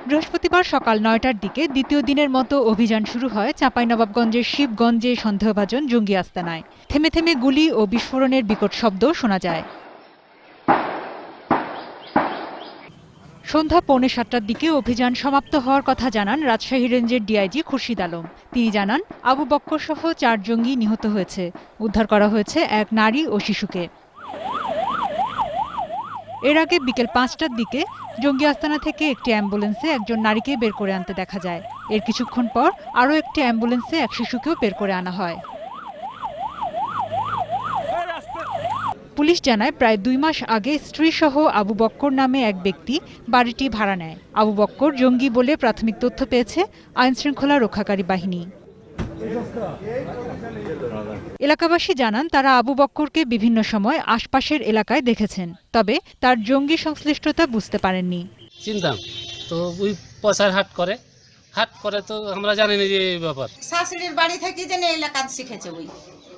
বৃহস্পতিবার সকাল ৯টার দিকে দ্বিতীয় দিনের মতো অভিযান শুরু হয় চাঁপাইনবাবগঞ্জের শিবগঞ্জে সন্দেহভাজন জঙ্গি আস্তানায়। থেমে থেমে গুলি ও বিস্ফোরণের বিকট শব্দ শোনা যায়। সন্ধ্যা 6:45টার দিকে অভিযান সমাপ্ত হওয়ার কথা জানান রাজশাহী রেঞ্জের ডিআইজি খুরশিদ আলম। তিনি জানান, আবু বক্কর সহ 4 জঙ্গি নিহত হয়েছে। উদ্ধার করা হয়েছে এক নারী ও শিশুকে। এর আগে বিকেল 5টার দিকে জঙ্গি আস্তানা থেকে একটি অ্যাম্বুলেন্সে একজন নারীকে বের করে আনতে দেখা যায়। এর কিছুক্ষণ পর আরও একটি অ্যাম্বুলেন্সে এক শিশুকেও বের করে আনা হয়। পুলিশ জানায়, প্রায় 2 মাস আগে স্ত্রীসহ আবু বক্কর নামে এক ব্যক্তি বাড়িটি ভাড়া নেয়। আবু বক্কর জঙ্গি বলে প্রাথমিক তথ্য পেয়েছে আইনশৃঙ্খলা রক্ষাকারী বাহিনী। এলাকাবাসী জানান, তারা আবু বক্করকে বিভিন্ন সময় আশপাশের এলাকায় দেখেছেন, তবে তার জঙ্গি সংশ্লিষ্টতা বুঝতে পারেননি। চিন্তাম তো ওই পয়সার হাট করে তো আমরা জানি না যে এই ব্যাপার। শাশুড়ির বাড়ি থেকে যে এলাকা শিখেছে, ওই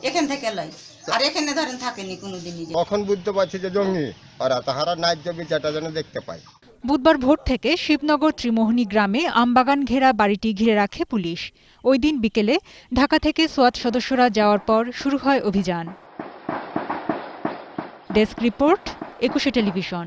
এখান থেকে লয়, আর এখানে ধরেন থাকেনি কোনোদিনই। কখন বুঝতে পারছি যে জঙ্গি ওরা, তাহারা ন্যায্য বিচারটা যেন দেখতে পায়। বুধবার ভোর থেকে শিবনগর ত্রিমোহনী গ্রামে আমবাগান ঘেরা বাড়িটি ঘিরে রাখে পুলিশ। ওই দিন বিকেলে ঢাকা থেকে সোয়াত সদস্যরা যাওয়ার পর শুরু হয় অভিযান। Desk report, 21 television.